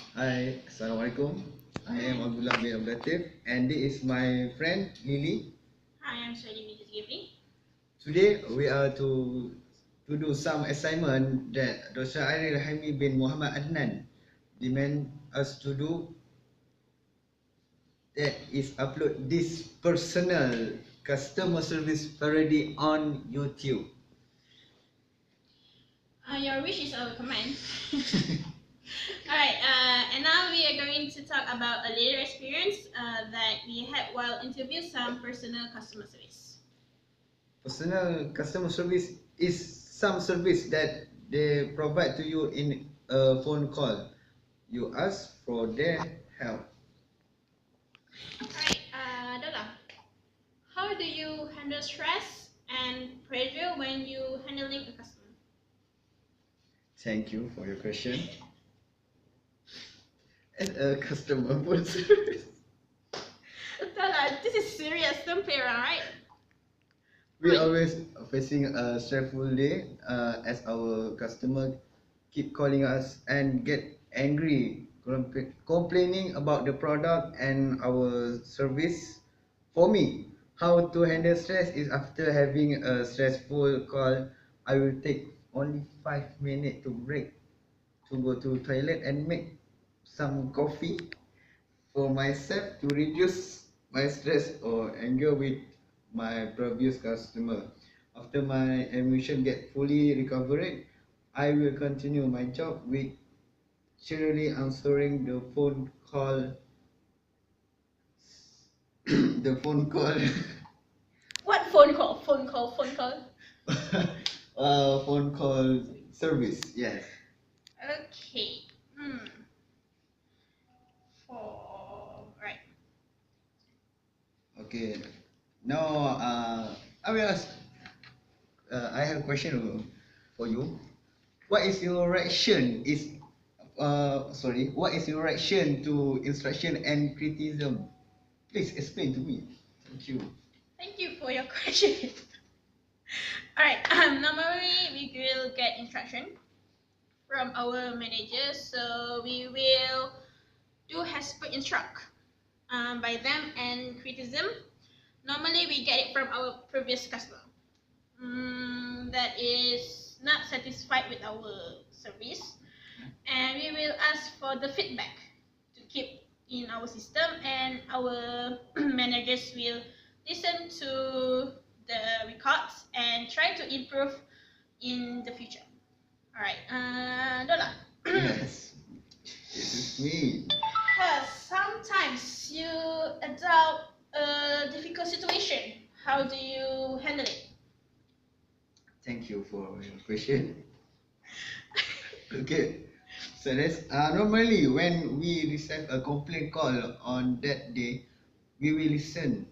Hi, Assalamualaikum. I am Hi. Abdullah bin Abdul Latif, and this is my friend Lily. Hi, I'm Shalini Giving. Today we are to do some assignment that Dr. Ari Rahimi bin Muhammad Adnan demand us to do. That is upload this personal customer service parody on YouTube. Your wish is our command. Alright, and now we are going to talk about a later experience that we had while interviewing some personal customer service. Personal customer service is some service that they provide to you in a phone call. You ask for their help. Alright, Dola, how do you handle stress and pressure when you handling a customer? Thank you for your question. As a customer phone service, Dola, this is serious, don't play around, right? we always facing a stressful day as our customer keep calling us and get angry, complaining about the product and our service. For me, how to handle stress is after having a stressful call, I will take only 5 minutes to break to go to toilet and make some coffee for myself to reduce my stress or anger with my previous customer. After my emotion get fully recovered, I will continue my job with cheerily answering the phone call. The phone call. What phone call? Phone call, phone call. Phone call service. Yes. Okay. Right. Okay. Now, I will ask. I have a question for you. What is your reaction? Sorry. What is your reaction to instruction and criticism? Please explain to me. Thank you. Thank you for your question. Alright, normally we will get instruction from our manager, so we will do as per instruct by them, and criticism. Normally we get it from our previous customer that is not satisfied with our service, and we will ask for the feedback to keep in our system, and our managers will listen to the records and try to improve in the future. All right, Dola. Yes. This is me. Sometimes you adopt a difficult situation. How do you handle it? Thank you for your question. Okay. So that's normally when we receive a complaint call on that day, we will listen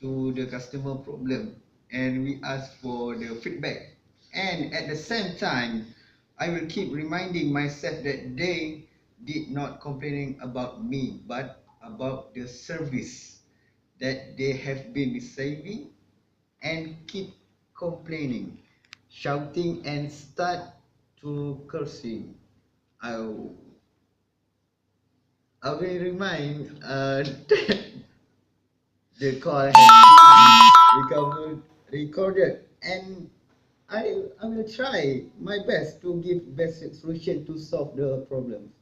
to the customer problem and we ask for the feedback. And at the same time, I will keep reminding myself that they did not complaining about me, but about the service that they have been receiving and keep complaining, shouting and start to cursing. I, I will remind the call has been recorded and I will try my best to give best solution to solve the problem.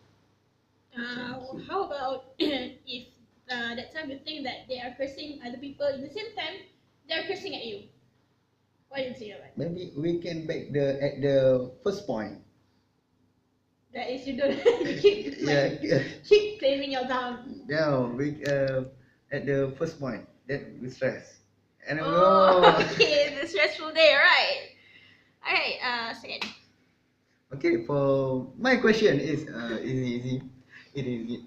Thank you. How about if that time you think that they are cursing other people, at the same time they are cursing at you? What do you say about that? Maybe we can back the at the first point. That is, you don't you keep Yeah, keep claiming your down. no, we at the first point that we stress. And Oh, oh, okay, the stressful day, right? Alright, second. okay. For my question is easy. It is easy.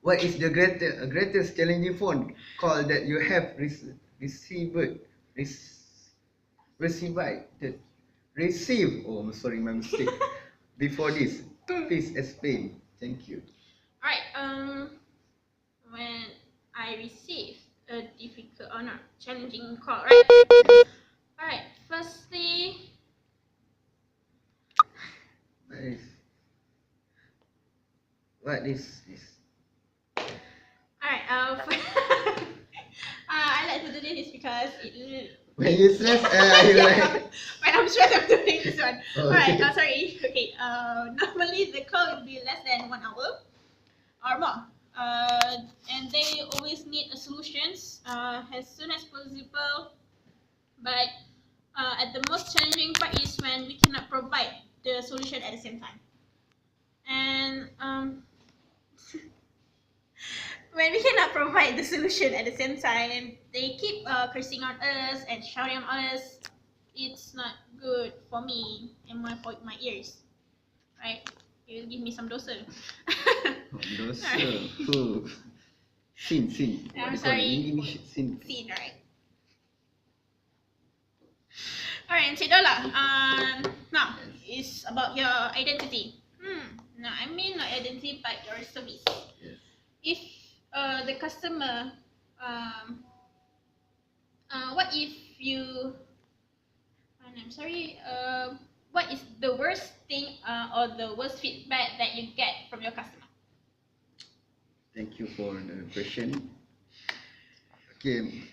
What is the greatest challenging phone call that you have received? Rec- received? Receive. Oh, I'm sorry, my mistake. Before this, please explain. Thank you. Alright, when I receive a difficult or not challenging call, right? Alright, firstly, Nice. What is this? Alright, I like to do this because it. When you stress, you like. When I'm stressed, I'm doing this one. Oh, Alright, okay. sorry. Okay, normally the call will be less than 1 hour or more. And they always need a solutions as soon as possible. But at the most challenging part is when we cannot provide the solution at the same time. And when we cannot provide the solution at the same time, they keep cursing on us and shouting on us. It's not good for me and my ears, right? You will give me some dosa. Dosa. Alright. Who? Sin. I'm What do you call it sorry. in English? Sin. Scene, right? Alright, Encik Dola. Now it's about your identity. No, I mean not identity, but your service. Yes. If the customer, what if you? I'm sorry. What is the worst thing or the worst feedback that you get from your customer? Thank you for the question. Okay.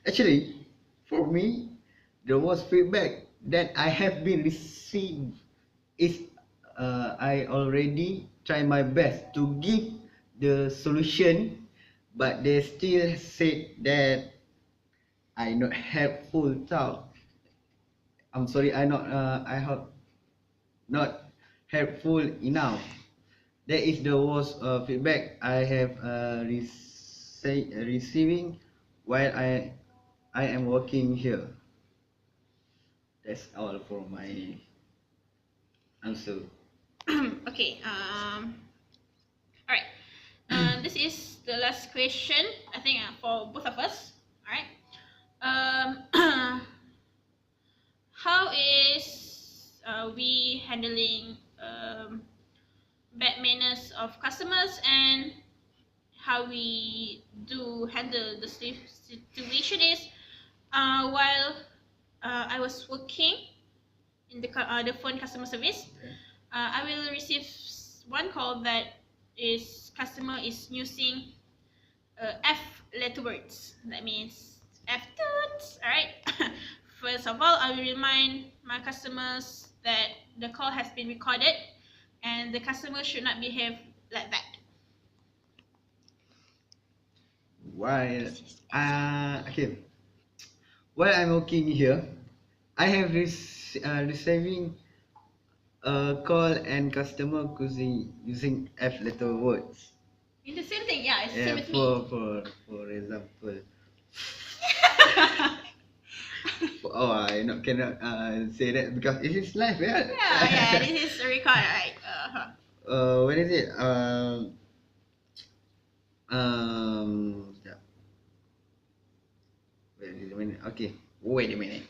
Actually, for me, the worst feedback that I have been received is I already try my best to give the solution, but they still said that I not helpful. Tau. I'm sorry, I have not helpful enough. That is the worst feedback I have receiving while I am working here. That's all for my answer. Okay. Alright. This is the last question. I think for both of us. Alright. How is we handling bad manners of customers, and how we do handle the situation is while I was working in the phone customer service, I will receive one call that is customer is using F letter words. That means F toots. Alright. First of all, I will remind my customers that the call has been recorded and the customer should not behave like that. While okay, while I'm working here, I have receiving a call and customer using F letter words. In the same thing, yeah, it's the Yeah, same with me. for example. Oh, I not cannot say that because it is live, yeah. Yeah, this is a record, right? What is it? Yeah. Wait a minute. Okay. Wait a minute.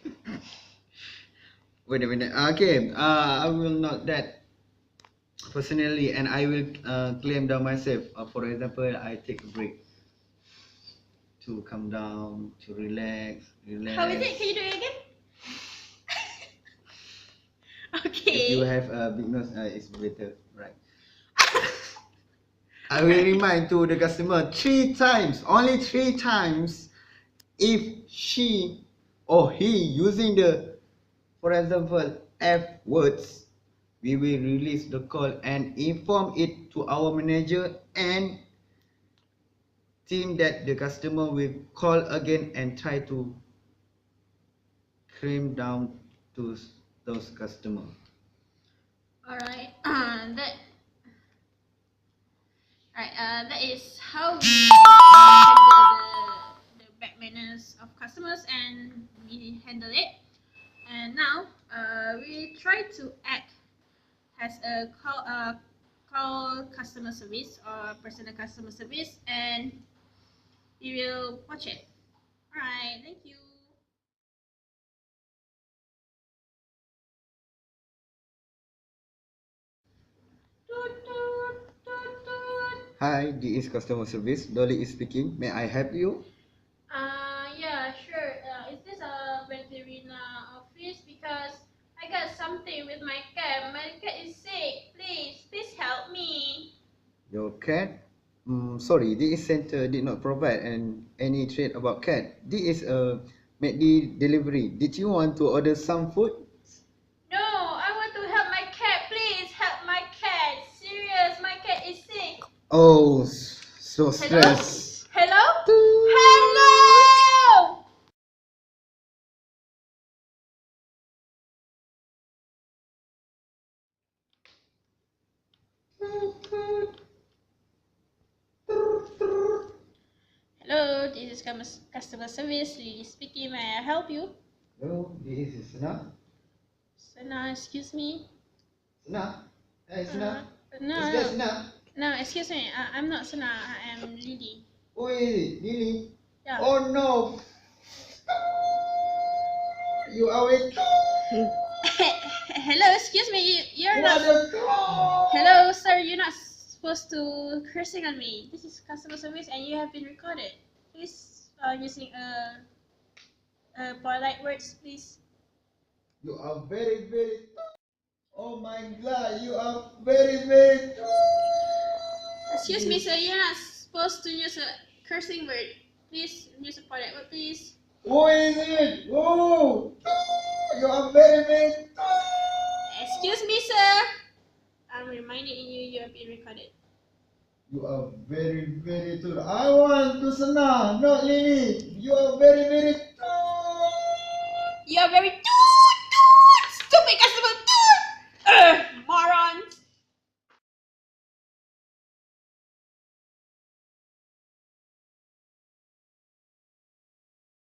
Wait a minute. Okay. I will not that personally, and I will claim down myself. For example, I take a break to come down, to relax. How is it? Can you do it again? If you Okay. have a big nose, it's better, right? I will remind to the customer 3 times, only 3 times, if she or he using the, for example, F words, we will release the call and inform it to our manager and team that the customer will call again and try to claim down to those customers. Alright. That is how we handle the bad manners of customers, and we handle it. And now we try to act as a call customer service or personal customer service, and we will watch it. Alright, thank you. Toot, toot, toot, toot. Hi, this is customer service. Dolly is speaking. May I help you? Yeah, sure. Is this a Venturina office? Because I I got something with my cat. My cat is sick. Please help me. Your cat? Sorry, this center did not provide any trade about cat. This is a McD delivery. Did you want to order some food? No, I want to help my cat. Please help my cat. Serious, my cat is sick. Oh, so Hello? stress. Hello? Hello! Hello, this is customer service. Lily speaking. May I help you? Hello, this is Sana. Sana, excuse me. Sana? Hey, Sana. No, Is that no, Sana? no, excuse me. I'm not Sana. I am Lily. Who is it? Lily? Yeah. Oh no! You are with Hello, excuse me. You're not. What the Hello, sir. You're not supposed to cursing on me. This is customer service, and you have been recorded. Please, using polite words, please. You are very. Oh my god, you are very. Excuse me, sir. You're not supposed to use a cursing word. Please use a polite word, please. Who is it? Oh! You are very. Excuse me, sir. I'm reminding you, you have been recorded. You are very tall. I want to Sana, not Lily. You are very. You are very